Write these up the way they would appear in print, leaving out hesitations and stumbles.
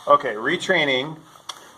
Okay, retraining,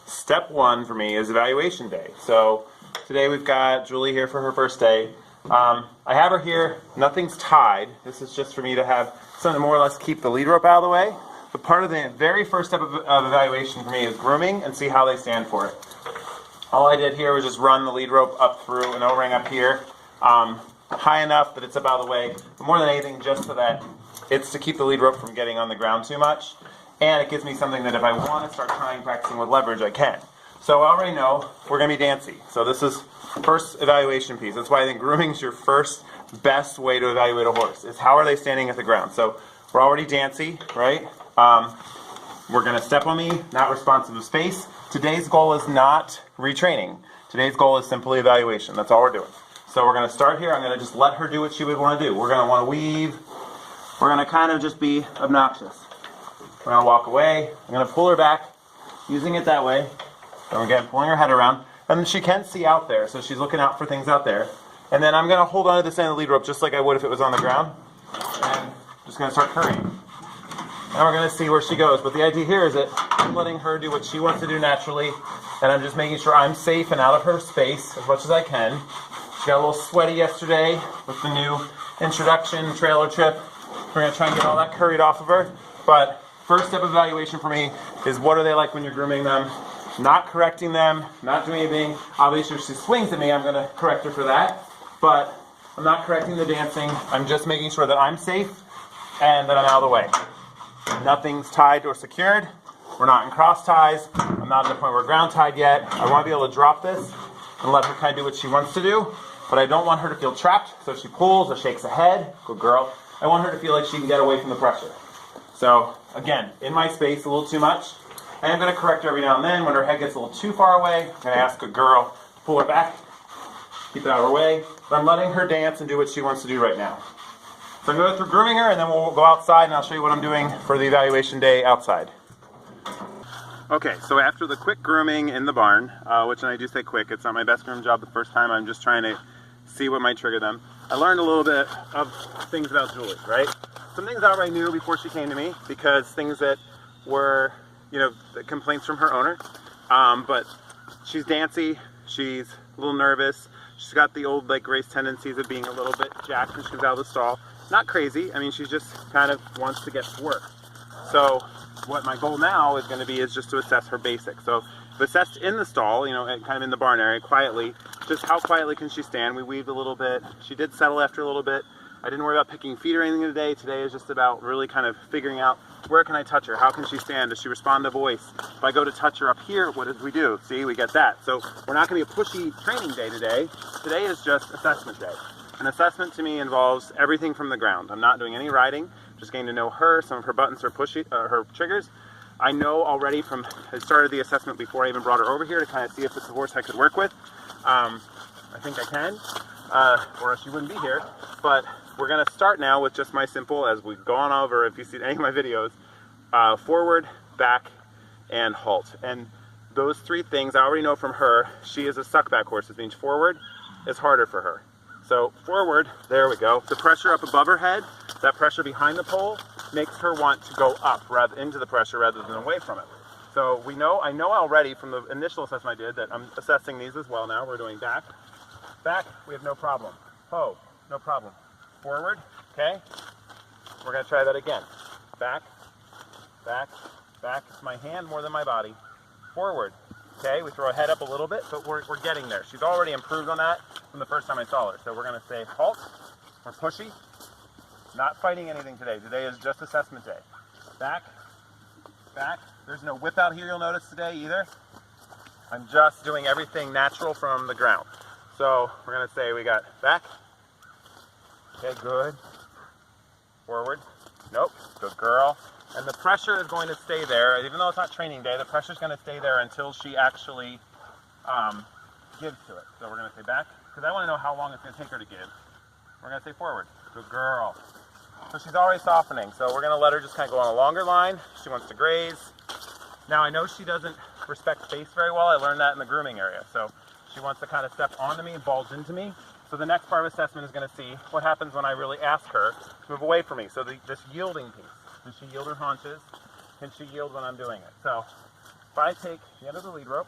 step one for me is evaluation day. So today we've got Julie here for her first day. I have her here, nothing's tied. This is just for me to have something to more or less keep the lead rope out of the way. But part of the very first step of evaluation for me is grooming and see how they stand for it. All I did here was just run the lead rope up through an O-ring up here, high enough that it's up out of the way, but more than anything just so that it's to keep the lead rope from getting on the ground too much. And it gives me something that if I want to start trying practicing with leverage, I can. So I already know we're going to be dancy. So this is first evaluation piece. That's why I think grooming is your first best way to evaluate a horse, is how are they standing at the ground. So we're already dancy, right? We're going to step on me, not responsive to space. Today's goal is not retraining. Today's goal is simply evaluation. That's all we're doing. So we're going to start here. I'm going to just let her do what she would want to do. We're going to want to weave. We're going to kind of just be obnoxious. We're going to walk away. I'm going to pull her back, using it that way. So again, pulling her head around. And she can see out there, so she's looking out for things out there. And then I'm going to hold on to this end of the lead rope just like I would if it was on the ground. And just going to start currying. And we're going to see where she goes. But the idea here is that I'm letting her do what she wants to do naturally. And I'm just making sure I'm safe and out of her space as much as I can. She got a little sweaty yesterday with the new introduction trailer trip. We're going to try and get all that curried off of her. But first step of evaluation for me is what are they like when you're grooming them? Not correcting them, not doing anything. Obviously, if she swings at me, I'm going to correct her for that. But I'm not correcting the dancing. I'm just making sure that I'm safe and that I'm out of the way. Nothing's tied or secured. We're not in cross ties. I'm not at the point where we're ground tied yet. I want to be able to drop this and let her kind of do what she wants to do. But I don't want her to feel trapped. So if she pulls or shakes a head, good girl, I want her to feel like she can get away from the pressure. So again, in my space a little too much. And I'm going to correct her every now and then when her head gets a little too far away. I'm going to ask a girl to pull her back, keep it out of her way. But I'm letting her dance and do what she wants to do right now. So I'm going to go through grooming her, and then we'll go outside, and I'll show you what I'm doing for the evaluation day outside. Okay, so after the quick grooming in the barn, which I do say quick, it's not my best groom job the first time. I'm just trying to see what might trigger them. I learned a little bit of things about Julie, right? Some things I already knew before she came to me, because things that were, the complaints from her owner. But she's dancy, she's a little nervous, she's got the old race tendencies of being a little bit jacked when she's out of the stall. Not crazy, I mean she just kind of wants to get to work. So what my goal now is going to be is just to assess her basics. So if assessed in the stall, kind of in the barn area, quietly, just how quietly can she stand. We weaved a little bit, she did settle after a little bit. I didn't worry about picking feet or anything today. Today is just about really kind of figuring out where can I touch her? How can she stand? Does she respond to voice? If I go to touch her up here, what did we do? See, we get that. So we're not going to be a pushy training day today. Today is just assessment day. An assessment to me involves everything from the ground. I'm not doing any riding, just getting to know her, some of her buttons, her triggers. I know already I started the assessment before I even brought her over here to kind of see if it's a horse I could work with. I think I can, or else she wouldn't be here. But we're going to start now with just my simple, as we've gone over, if you see any of my videos, forward, back, and halt. And those three things I already know from her. She is a suckback horse, which means forward is harder for her. So forward, there we go. The pressure up above her head, that pressure behind the pole, makes her want to go up into the pressure rather than away from it. So I know already from the initial assessment I did that I'm assessing these as well now. We're doing back. Back, we have no problem. Ho, no problem. Forward, okay? We're going to try that again. Back, back, back. It's my hand more than my body. Forward, okay? We throw her head up a little bit, but we're getting there. She's already improved on that from the first time I saw her. So we're going to say halt. We're pushy. Not fighting anything today. Today is just assessment day. Back, back. There's no whip out here you'll notice today either. I'm just doing everything natural from the ground. So we're going to say we got back. Okay, good. Forward. Nope. Good girl. And the pressure is going to stay there. Even though it's not training day, the pressure is going to stay there until she actually gives to it. So we're going to say back, because I want to know how long it's going to take her to give. We're going to say forward. Good girl. So she's already softening. So we're going to let her just kind of go on a longer line. She wants to graze. Now I know she doesn't respect space very well. I learned that in the grooming area. So she wants to kind of step onto me, bulge into me. So the next part of assessment is going to see what happens when I really ask her to move away from me. So this yielding piece. Does she yield her haunches? can she yield when I'm doing it. So if I take the end of the lead rope,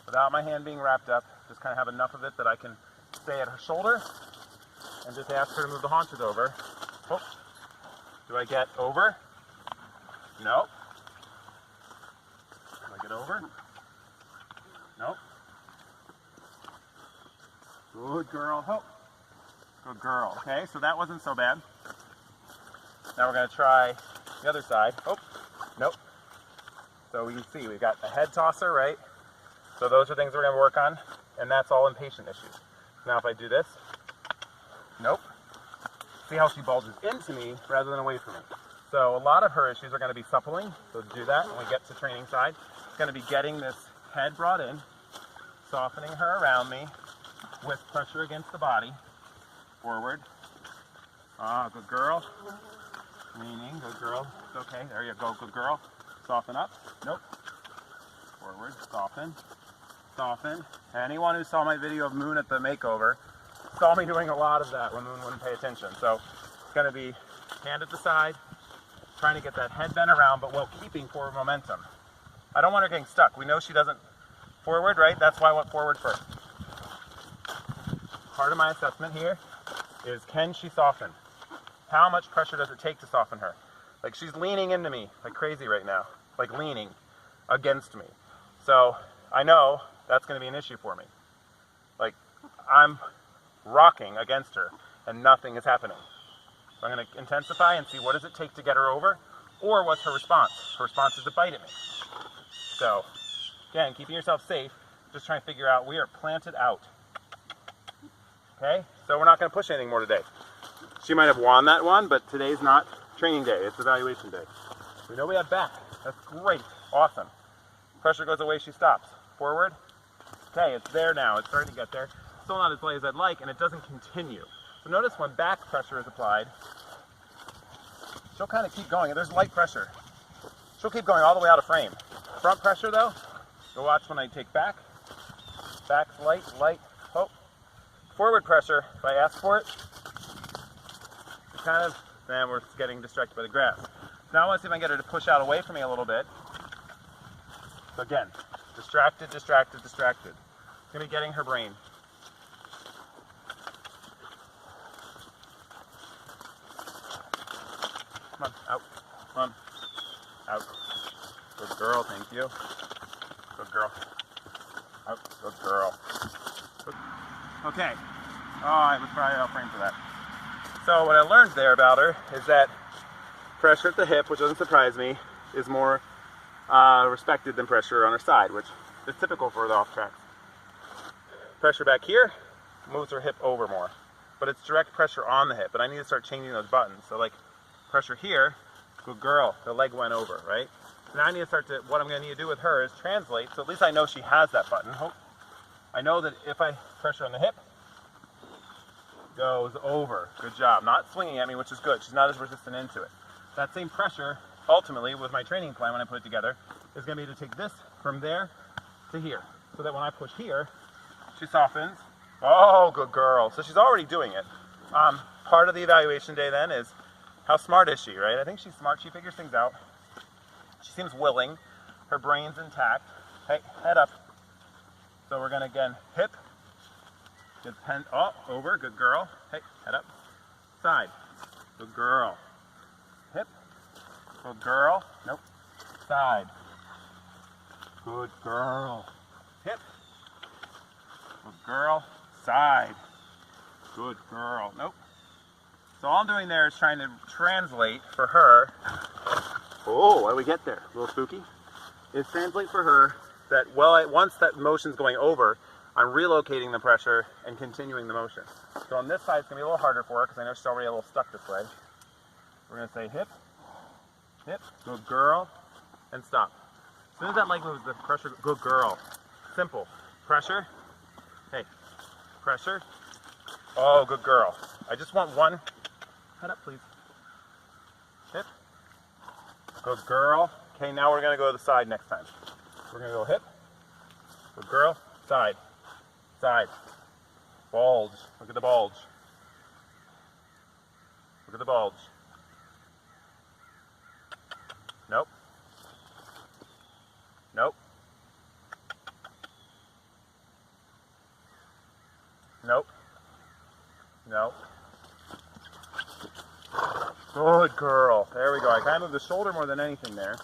without my hand being wrapped up, just kind of have enough of it that I can stay at her shoulder, and just ask her to move the haunches over. Oh. Do I get over? No. Do I get over? No. Good girl. Oh. Good girl. Okay, so that wasn't so bad. Now we're going to try the other side. Oh, nope. So we can see we've got a head tosser, right? So those are things we're going to work on, and that's all impatient issues. Now if I do this, nope. See how she bulges into me rather than away from me. So a lot of her issues are going to be suppling. So to do that, when we get to training side, it's going to be getting this head brought in, softening her around me with pressure against the body. Forward. Ah, good girl. Leaning, good girl. It's okay, there you go, good girl. Soften up. Nope. Forward, soften. Soften. Anyone who saw my video of Moon at the makeover saw me doing a lot of that when Moon wouldn't pay attention. So it's going to be hand at the side, trying to get that head bent around, but while keeping forward momentum. I don't want her getting stuck. We know she doesn't forward, right? That's why I went forward first. Part of my assessment here is, can she soften? How much pressure does it take to soften her? Like, she's leaning into me like crazy right now, like leaning against me. So I know that's going to be an issue for me. Like, I'm rocking against her and nothing is happening. So I'm going to intensify and see what does it take to get her over, or what's her response. Her response is to bite at me. So again, keeping yourself safe, just trying to figure out, we are planted out. Okay, so we're not going to push anything more today. She might have won that one, but today's not training day, it's evaluation day. We know we have back. That's great, awesome. Pressure goes away, she stops. Forward. Okay, it's there now, it's starting to get there. Still not as light as I'd like, and it doesn't continue. So notice when back pressure is applied, she'll kind of keep going. There's light pressure. She'll keep going all the way out of frame. Front pressure though, you'll watch when I take back. Back's light, light, oh. Forward pressure, if I ask for it, kind of, then we're getting distracted by the grass. Now I want to see if I can get her to push out away from me a little bit. So again, distracted, distracted, distracted. It's going to be getting her brain. Come on, out, come on, out. Good girl, thank you. Good girl. Out, good girl. Good. Okay. Oh, I was probably out frame for that. So what I learned there about her is that pressure at the hip, which doesn't surprise me, is more respected than pressure on her side, which is typical for the off tracks. Pressure back here moves her hip over more, but it's direct pressure on the hip, but I need to start changing those buttons. So like pressure here, good girl, the leg went over, right? So now I need to start to, what I'm going to need to do with her is translate, so at least I know she has that button. I know that if I pressure on the hip, goes over. Good job. Not swinging at me, which is good. She's not as resistant into it. That same pressure, ultimately, with my training plan when I put it together, is going to be to take this from there to here. So that when I push here, she softens. Oh, good girl. So she's already doing it. Part of the evaluation day then is, how smart is she, right? I think she's smart. She figures things out. She seems willing. Her brain's intact. Hey, head up. So we're going to, again, hip. Good pen, oh, over, good girl. Hey, head up. Side, good girl. Hip, good girl. Nope. Side, good girl. Hip, good girl. Side, good girl. Nope. So all I'm doing there is trying to translate for her. Oh, what do we get there? A little spooky. Is translate for her that, well, once that motion's going over, I'm relocating the pressure and continuing the motion. So on this side, it's going to be a little harder for her because I know she's already a little stuck this way. We're going to say hip, hip, good girl, and stop. As soon as that leg moves, the pressure, good girl. Simple. Pressure, hey, pressure, oh, good girl. I just want one, head up please. Hip, good girl. Okay, now we're going to go to the side next time. We're going to go hip, good girl, side. Side. Bulge. Look at the bulge. Look at the bulge. Nope. Nope. Nope. Nope. Good girl. There we go. I kind of moved the shoulder more than anything there,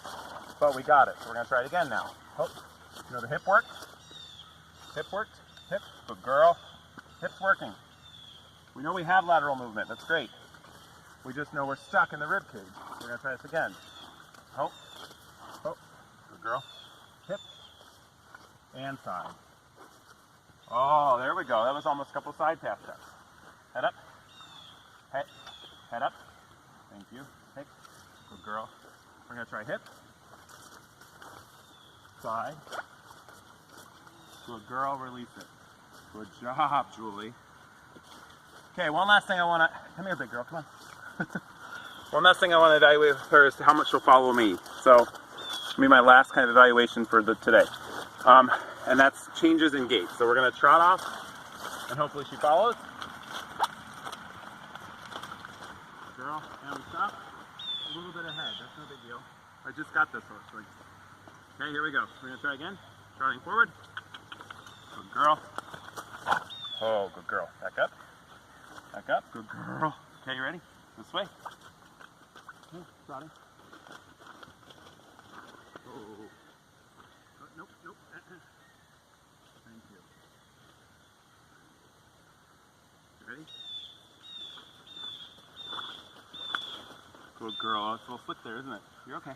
but we got it. So we're going to try it again now. Oh, you know the hip worked? Hip worked? Hip. Good girl. Hip's working. We know we have lateral movement. That's great. We just know we're stuck in the rib cage. We're going to try this again. Oh. Oh. Good girl. Hip. And side. Oh, there we go. That was almost a couple side pass steps. Head up. Head. Head up. Thank you. Hey. Good girl. We're going to try hip. Side. Good girl. Release it. Good job, Julie. Okay, one last thing I want to... Come here, big girl. Come on. One last thing I want to evaluate with her is how much she'll follow me. So, this will be my last kind of evaluation for today. And that's changes in gait. So we're going to trot off, and hopefully she follows. Girl, and we stop. A little bit ahead. That's no big deal. I just got this horse. Okay, here we go. We're going to try again. Trotting forward. Good girl. Oh, good girl. Back up. Back up. Good girl. Okay, you ready? This way. Okay, trotting. Oh. Oh, nope, nope. Thank you. You ready? Good girl. Oh, it's a little slick there, isn't it? You're okay.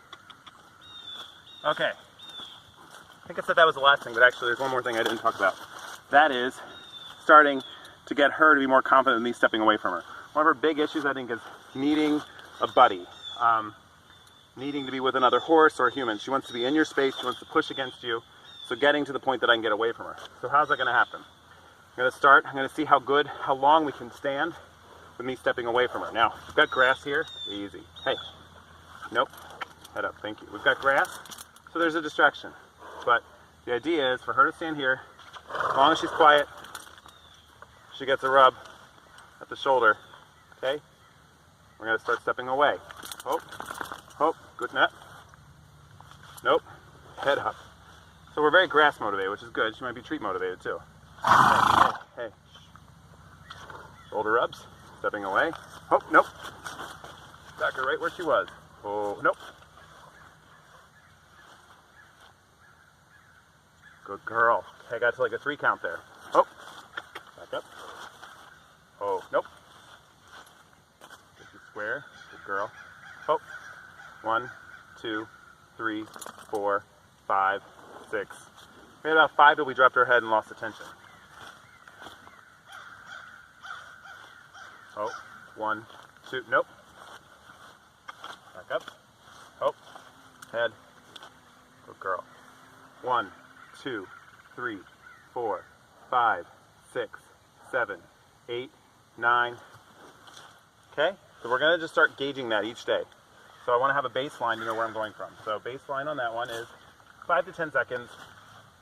Okay. I think I said that was the last thing, but actually there's one more thing I didn't talk about. That is starting to get her to be more confident in me stepping away from her. One of her big issues, I think, is needing a buddy. Needing to be with another horse or a human. She wants to be in your space, she wants to push against you, so getting to the point that I can get away from her. So how's that going to happen? I'm going to start, I'm going to see how long we can stand with me stepping away from her. Now, we've got grass here, easy. Hey, nope, head up, thank you. We've got grass, so there's a distraction. But the idea is for her to stand here, as long as she's quiet, she gets a rub at the shoulder, okay? We're going to start stepping away. Hope, hope, good net. Nope, head up. So we're very grass motivated, which is good. She might be treat motivated too. Hey, hey, hey. Shoulder rubs, stepping away. Oh, nope. Back her right where she was. Oh, nope. Good girl. Okay, I got to like a 3 count there. Oh, back up. Oh, nope. Get you square. Good girl. Oh, 1, 2, 3, 4, 5, 6. We had about 5 till we dropped our head and lost attention. Oh, 1, 2, nope. Back up. Oh, head. Good girl. 1, 2, 3, 4, 5, 6, 7, 8, 9. Okay, so we're going to just start gauging that each day. So I want to have a baseline to know where I'm going from. So baseline on that one is 5 to 10 seconds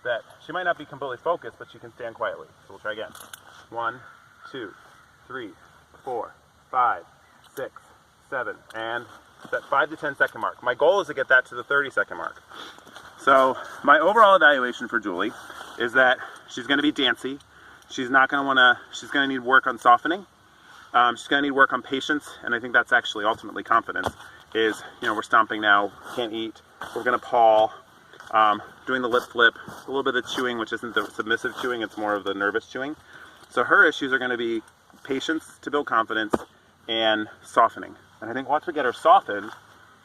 that she might not be completely focused, but she can stand quietly. So we'll try again. 1, 2, 3, 4, 5, 6, 7, and that 5 to 10 second mark. My goal is to get that to the 30-second mark. So my overall evaluation for Julie is that she's going to be dancy. She's not going to want to, she's going to need work on softening. She's going to need work on patience, and I think that's actually ultimately confidence. Is, you know, we're stomping now, can't eat, we're going to paw, doing the lip flip, a little bit of chewing, which isn't the submissive chewing, it's more of the nervous chewing. So her issues are going to be patience to build confidence and softening. And I think once we get her softened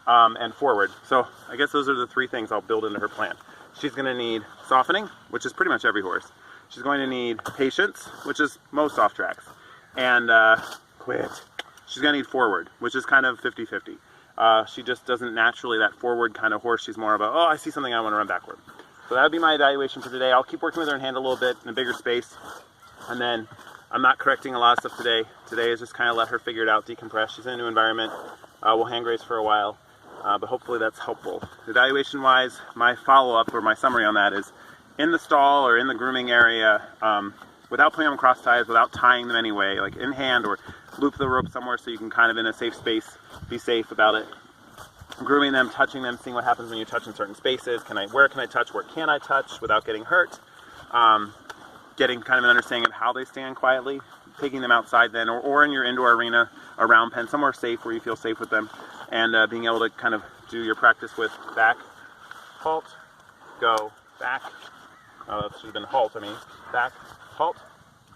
and forward, so I guess those are the 3 things I'll build into her plan. She's going to need softening, which is pretty much every horse. She's going to need patience, which is most off tracks. And quit. She's going to need forward, which is kind of 50-50. She just doesn't naturally, that forward kind of horse, she's more of a, oh, I see something, I want to run backward. So that would be my evaluation for today. I'll keep working with her in hand a little bit in a bigger space. And then I'm not correcting a lot of stuff today. Today is just kind of let her figure it out, decompress. She's in a new environment. We'll hand graze for a while, but hopefully that's helpful. Evaluation-wise, my follow-up or my summary on that is in the stall or in the grooming area, without putting them cross ties, without tying them anyway, like in hand or loop the rope somewhere so you can kind of in a safe space be safe about it. grooming them, touching them, seeing what happens when you touch in certain spaces. Where can I touch? Where can I touch without getting hurt? Getting kind of an understanding of how they stand quietly, taking them outside then, or in your indoor arena, a round pen, somewhere safe where you feel safe with them, and being able to kind of do your practice with back, halt, go, back. Oh, that should have been halt, I mean. Back, halt,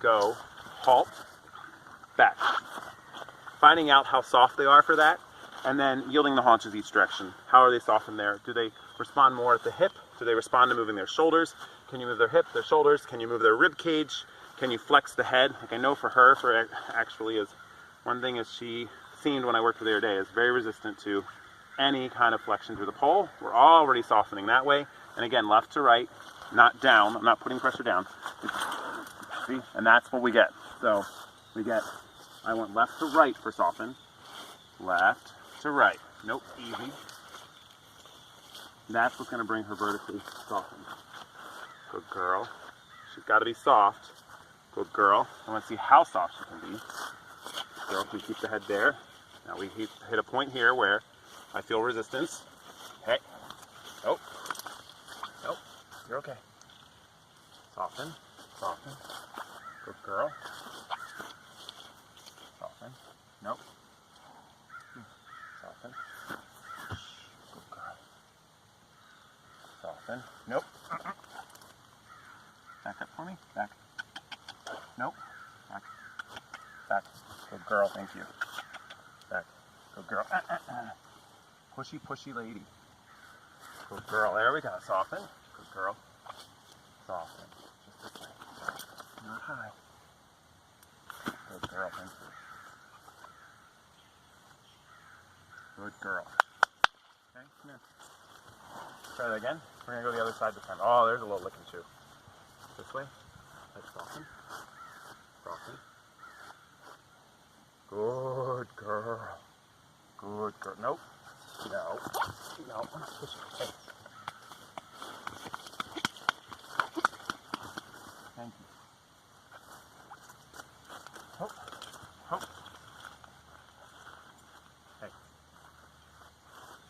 go, halt, back. Finding out how soft they are for that, and then yielding the haunches each direction. How are they softened there? Do they respond more at the hip? Do they respond to moving their shoulders? Can you move their hip, their shoulders? Can you move their rib cage? Can you flex the head? Like I know for her, actually is one thing is she seemed when I worked with her today is very resistant to any kind of flexion through the pole. We're already softening that way. And again, left to right, not down. I'm not putting pressure down. See? And that's what we get. So we get, I went left to right for soften. Left to right. Nope, easy. That's what's going to bring her vertically softened. Good girl. She's got to be soft. Good girl. I want to see how soft she can be. Girl, can keep the head there. Now we hit a point here where I feel resistance. Okay. Nope. Nope. You're okay. Soften. Soften. Good girl. Soften. Nope. Soften. Good girl. Soften. Nope. Back up for me. Back. Nope. Back. Back. Good girl. Thank you. Back. Good girl. Pushy, pushy lady. Good girl. There we go. Soften. Good girl. Soften. Just this way. Not high. Good girl. Thank you. Good girl. Okay, come here. Try that again. We're going to go the other side this time. Oh, there's a little licking too. This way. Let's soften. Soften. Good girl. Good girl. Nope. No. No. Hey. Thank you. Hope. Hope. Hey.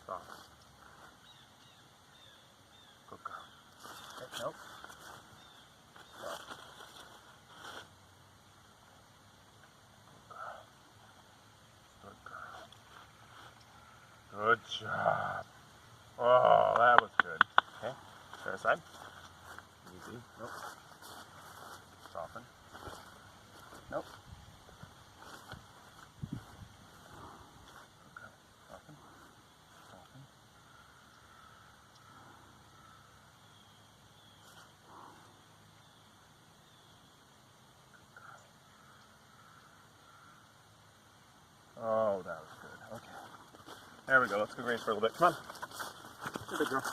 Soft. Good girl. Hey, nope. Soft. Good girl. Good job. Oh, that was good. Okay. Other side. Easy. Nope. Soften. Nope. Okay. Soften. Soften. Oh, that was good. Okay. There we go. Let's go race for a little bit. Come on. Good girl.